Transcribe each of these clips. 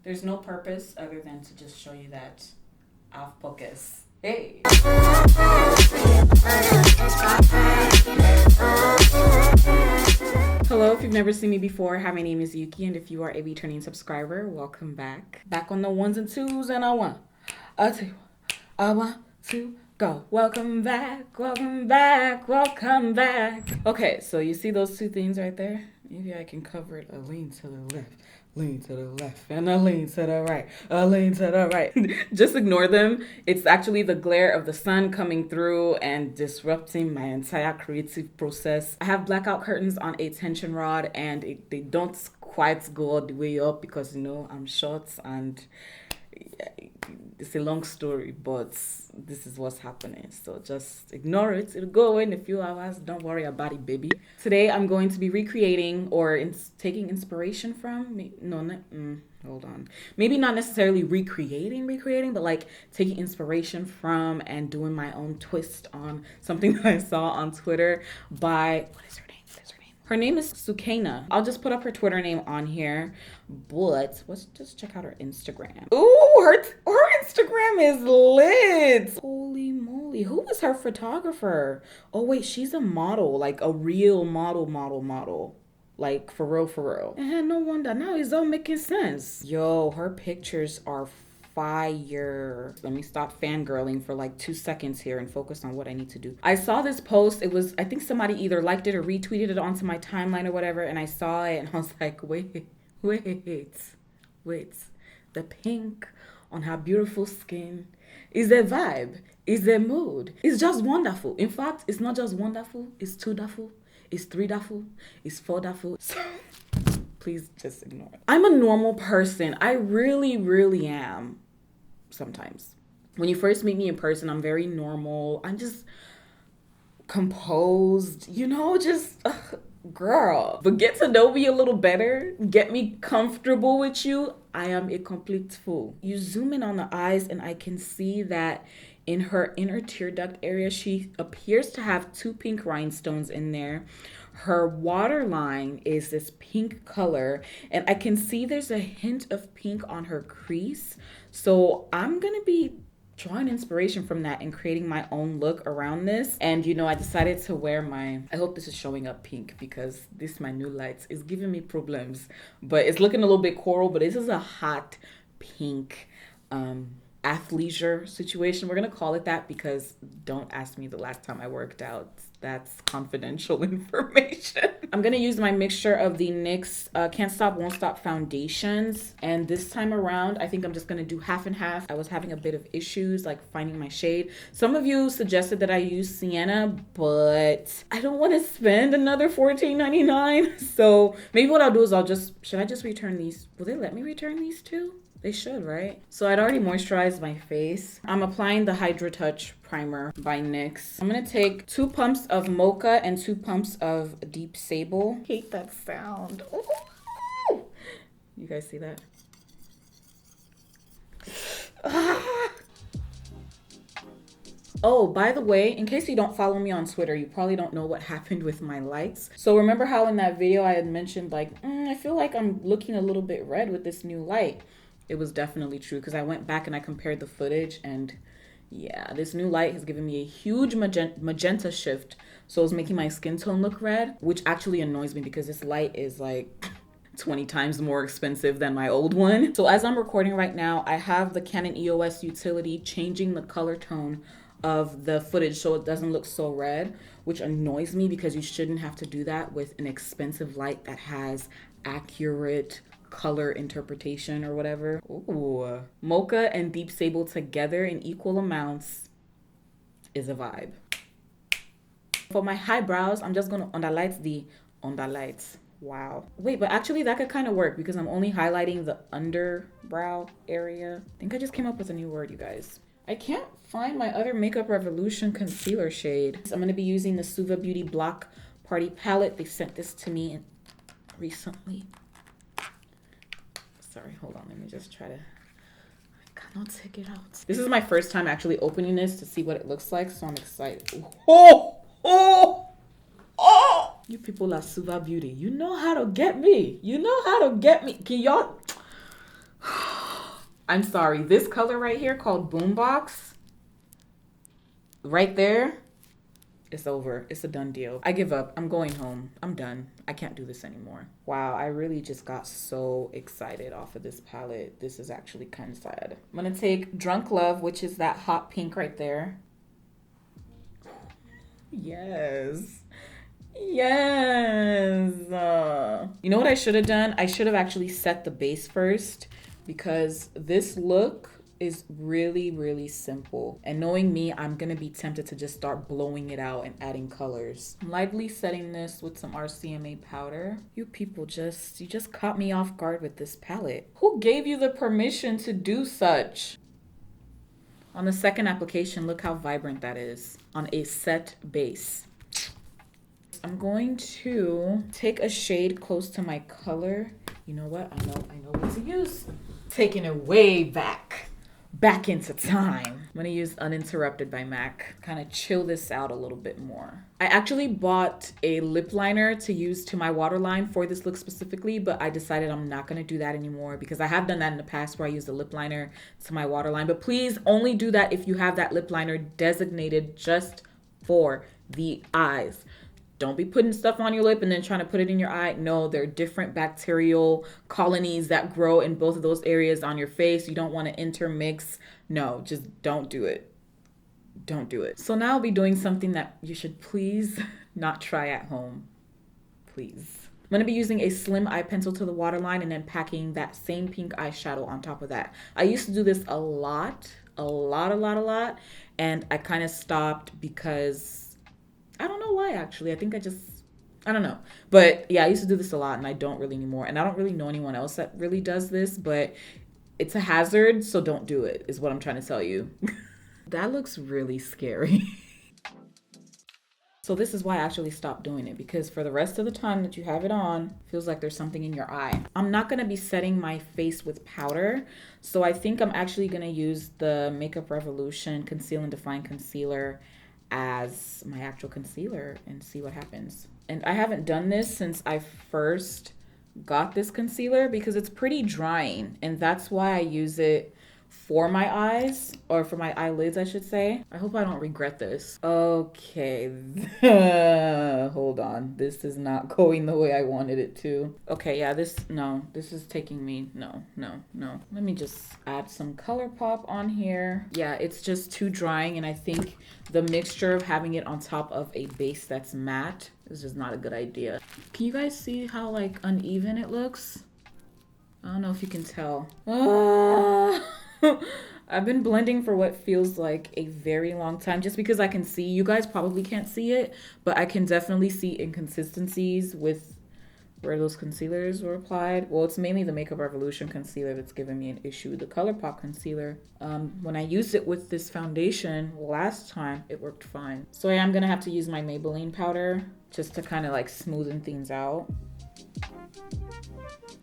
There's no purpose other than to just show you that I'll focus. Hey. Hello, if you've never seen me before, hi, my name is Youkeyy, and if you are a returning subscriber, welcome back. Back on the ones and twos, and a two, a one, two, go. Welcome back, welcome back, welcome back. Okay, so you see those two things right there? Maybe I can cover it. A lean to the left, lean to the left, and a lean to the right, a lean to the right. Just ignore them. It's actually the glare of the sun coming through and disrupting my entire creative process. I have blackout curtains on a tension rod, and they don't quite go all the way up because, you know, I'm short and it's a long story, but this is what's happening. So just ignore it. It'll go away in a few hours. Don't worry about it, baby. Today I'm going to be recreating or taking inspiration from hold on. Maybe not necessarily recreating, but like taking inspiration from and doing my own twist on something that I saw on Twitter by, what is her name? Her name is Youkeyy. I'll just put up her Twitter name on here, but let's just check out her Instagram. Ooh, her Instagram is lit. Holy moly, who was her photographer? Oh wait, she's a model, like a real model. Like for real. And no wonder, now it's all making sense. Yo, her pictures are fire. Let me stop fangirling for like 2 seconds here and focus on what I need to do. I saw this post. It was, I think somebody either liked it or retweeted it onto my timeline or whatever, and I saw it and I was like, wait. The pink on her beautiful skin is a vibe, is a mood. It's just wonderful. In fact, it's not just wonderful, it's two-dufful, it's three-dufful, it's four-dufful. So please just ignore it. I'm a normal person. I really am. Sometimes when you first meet me in person, I'm very normal. I'm just composed, you know, just girl. But get to know me a little better, get me comfortable with you, I am a complete fool. You zoom in on the eyes and I can see that in her inner tear duct area, she appears to have 2 pink rhinestones in there. Her waterline is this pink color, and I can see there's a hint of pink on her crease. So I'm gonna be drawing inspiration from that and creating my own look around this. And you know, I decided to wear I hope this is showing up pink because this, my new lights, is giving me problems. But it's looking a little bit coral, but this is a hot pink athleisure situation. We're gonna call it that because don't ask me the last time I worked out. That's confidential information. I'm gonna use my mixture of the NYX Can't Stop Won't Stop foundations, and this time around I think I'm just gonna do half and half. I was having a bit of issues like finding my shade. Some of you suggested that I use sienna, but I don't want to spend another $14.99. So maybe what I'll do is should I just return these? Will they let me return these too? They should, right? So I'd already moisturized my face. I'm applying the Hydra Touch Primer by NYX. I'm gonna take 2 pumps of Mocha and 2 pumps of Deep Sable. Hate that sound. Ooh. You guys see that? Oh, by the way, in case you don't follow me on Twitter, you probably don't know what happened with my lights. So remember how in that video I had mentioned like, I feel like I'm looking a little bit red with this new light. It was definitely true because I went back and I compared the footage, and yeah, this new light has given me a huge magenta shift. So it's making my skin tone look red, which actually annoys me because this light is like 20 times more expensive than my old one. So as I'm recording right now, I have the Canon EOS utility changing the color tone of the footage so it doesn't look so red, which annoys me because you shouldn't have to do that with an expensive light that has accurate color interpretation or whatever. Ooh, Mocha and Deep Sable together in equal amounts is a vibe. For my high brows, I'm just gonna underlight the underlights. Wow. Wait, but actually that could kind of work because I'm only highlighting the underbrow area. I think I just came up with a new word, you guys. I can't find my other Makeup Revolution concealer shade. So I'm gonna be using the Suva Beauty Block Party Palette. They sent this to me recently. Sorry, hold on, let me just try to, I cannot take it out. This is my first time actually opening this to see what it looks like, so I'm excited. Oh! You people are Suva Beauty. You know how to get me. Can y'all? I'm sorry, this color right here called Boombox, right there, it's over. It's a done deal. I give up. I'm going home. I'm done. I can't do this anymore. Wow, I really just got so excited off of this palette. This is actually kind of sad. I'm gonna take Drunk Love, which is that hot pink right there. Yes. Yes. You know what I should have done? I should have actually set the base first, because this look is really, really simple. And knowing me, I'm gonna be tempted to just start blowing it out and adding colors. I'm lightly setting this with some RCMA powder. You people you just caught me off guard with this palette. Who gave you the permission to do such? On the second application, look how vibrant that is on a set base. I'm going to take a shade close to my color. You know what? I know what to use. Taking it way back into time. I'm gonna use Uninterrupted by MAC. Kind of chill this out a little bit more. I actually bought a lip liner to use to my waterline for this look specifically, but I decided I'm not gonna do that anymore because I have done that in the past where I used a lip liner to my waterline. But please only do that if you have that lip liner designated just for the eyes. Don't be putting stuff on your lip and then trying to put it in your eye. No, there are different bacterial colonies that grow in both of those areas on your face. You don't want to intermix. No, just don't do it. Don't do it. So now I'll be doing something that you should please not try at home. Please. I'm going to be using a slim eye pencil to the waterline and then packing that same pink eyeshadow on top of that. I used to do this a lot. And I kind of stopped because I don't know why, actually. I don't know. But yeah, I used to do this a lot and I don't really anymore. And I don't really know anyone else that really does this, but it's a hazard, so don't do it, is what I'm trying to tell you. That looks really scary. So this is why I actually stopped doing it, because for the rest of the time that you have it on, it feels like there's something in your eye. I'm not gonna be setting my face with powder, so I think I'm actually gonna use the Makeup Revolution Conceal and Define Concealer as my actual concealer and see what happens. And I haven't done this since I first got this concealer because it's pretty drying, and that's why I use it for my eyes, or for my eyelids, I should say. I hope I don't regret this. Okay, hold on. This is not going the way I wanted it to. Okay, yeah, this is taking me, no. Let me just add some ColourPop on here. Yeah, it's just too drying, and I think the mixture of having it on top of a base that's matte is just not a good idea. Can you guys see how like uneven it looks? I don't know if you can tell. I've been blending for what feels like a very long time just because I can see. You guys probably can't see it, but I can definitely see inconsistencies with where those concealers were applied. Well, it's mainly the Makeup Revolution concealer that's giving me an issue. The ColourPop concealer, when I used it with this foundation last time, it worked fine. So yeah, I'm gonna have to use my Maybelline powder just to kind of like smoothen things out.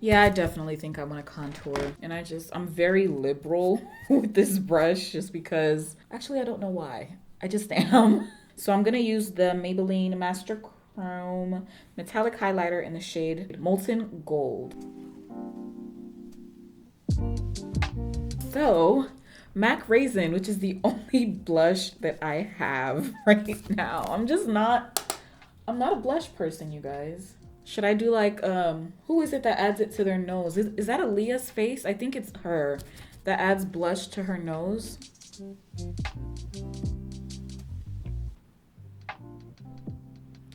Yeah, I definitely think I want to contour. And I'm very liberal with this brush just because, actually, I don't know why. I just am. So I'm going to use the Maybelline Master Chrome Metallic Highlighter in the shade Molten Gold. So, MAC Raisin, which is the only blush that I have right now. I'm not a blush person, you guys. Should I do like, who is it that adds it to their nose? Is that Aaliyah's face? I think it's her that adds blush to her nose.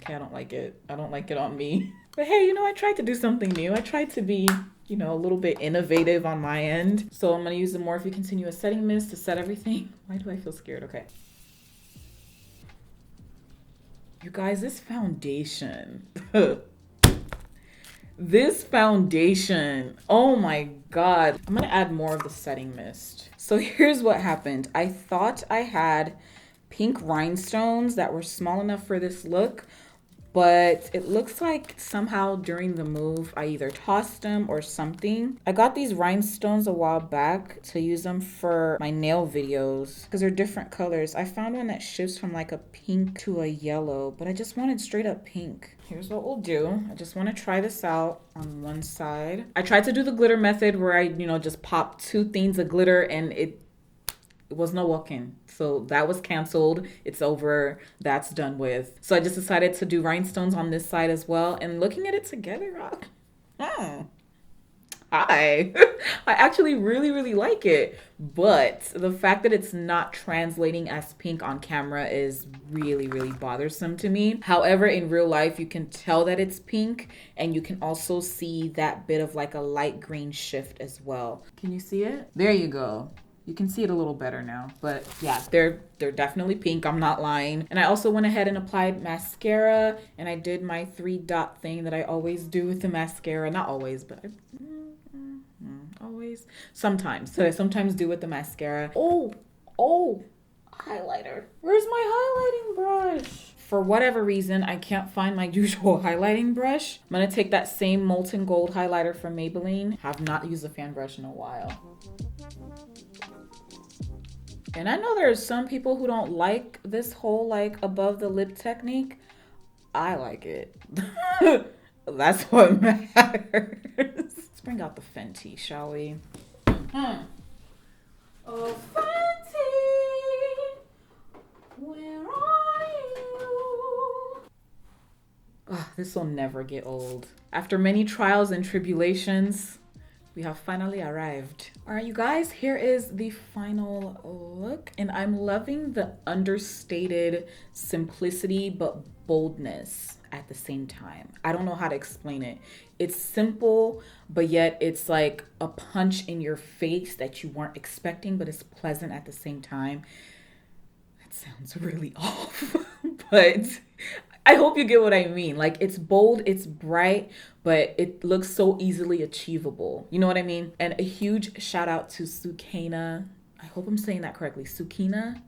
Okay, I don't like it. I don't like it on me. But hey, I tried to do something new. I tried to be, a little bit innovative on my end. So I'm going to use the Morphe Continuous Setting Mist to set everything. Why do I feel scared? Okay. You guys, this foundation. This foundation, oh my God. I'm gonna add more of the setting mist. So here's what happened. I thought I had pink rhinestones that were small enough for this look, but it looks like somehow during the move I either tossed them or something. I got these rhinestones a while back to use them for my nail videos because they're different colors. I found one that shifts from like a pink to a yellow, but I just wanted straight up pink. Here's what we'll do. I just want to try this out on one side. I tried to do the glitter method where I, just pop 2 things of glitter and it was no walking. So that was canceled. It's over. That's done with. So I just decided to do rhinestones on this side as well. And looking at it together, hi. I actually really, really like it. But the fact that it's not translating as pink on camera is really, really bothersome to me. However, in real life, you can tell that it's pink, and you can also see that bit of like a light green shift as well. Can you see it? There you go. You can see it a little better now, but yeah, they're definitely pink. I'm not lying. And I also went ahead and applied mascara, and I did my 3-dot thing that I always do with the mascara. Not always, but always. Sometimes. So I sometimes do with the mascara. Oh, highlighter. Where's my highlighting brush? For whatever reason, I can't find my usual highlighting brush. I'm gonna take that same molten gold highlighter from Maybelline. Have not used a fan brush in a while. And I know there's some people who don't like this whole like above the lip technique. I like it. That's what matters. Let's bring out the Fenty, shall we? Oh, Fenty, where are you? Oh, this will never get old. After many trials and tribulations, we have finally arrived. All right, you guys, here is the final look, and I'm loving the understated simplicity but boldness at the same time. I don't know how to explain it. It's simple, but yet it's like a punch in your face that you weren't expecting, but it's pleasant at the same time. That sounds really off, but I hope you get what I mean. Like, it's bold, it's bright, but it looks so easily achievable. You know what I mean? And a huge shout out to Youkeyy. I hope I'm saying that correctly. Youkeyy.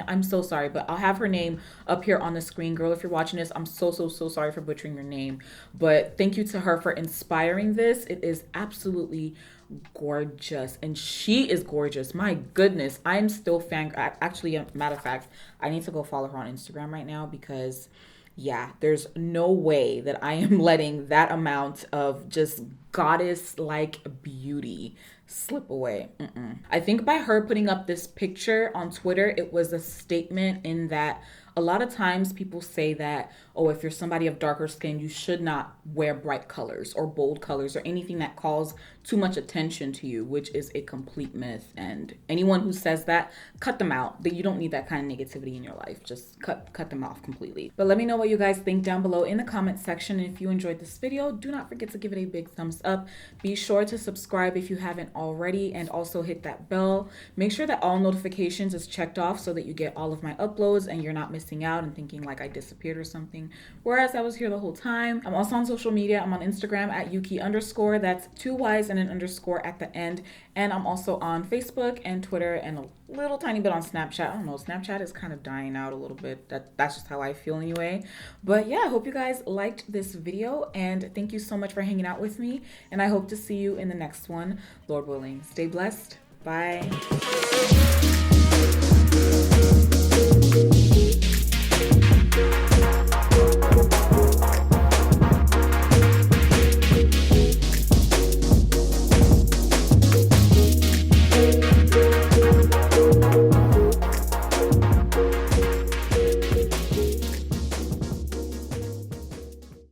I'm so sorry, but I'll have her name up here on the screen. Girl, if you're watching this, I'm so sorry for butchering your name. But thank you to her for inspiring this. It is absolutely gorgeous, and she is gorgeous. My goodness, I'm still actually, a matter of fact, I need to go follow her on Instagram right now because yeah, there's no way that I am letting that amount of just goddess-like beauty slip away. I think by her putting up this picture on Twitter, it was a statement in that a lot of times people say that, oh, if you're somebody of darker skin, you should not wear bright colors or bold colors or anything that calls too much attention to you, which is a complete myth. And anyone who says that, cut them out. You don't need that kind of negativity in your life. Just cut them off completely. But let me know what you guys think down below in the comment section. And if you enjoyed this video, do not forget to give it a big thumbs up. Be sure to subscribe if you haven't already, and also hit that bell. Make sure that all notifications is checked off so that you get all of my uploads and you're not missing out and thinking like I disappeared or something, whereas I was here the whole time. I'm also on social media. I'm on Instagram at Youkeyy_. That's 2 Y's and an underscore at the end. And I'm also on Facebook and Twitter and a little tiny bit on Snapchat. I don't know, Snapchat is kind of dying out a little bit. That's just how I feel anyway. But yeah, I hope you guys liked this video, and thank you so much for hanging out with me, and I hope to see you in the next one, Lord willing. Stay blessed. Bye.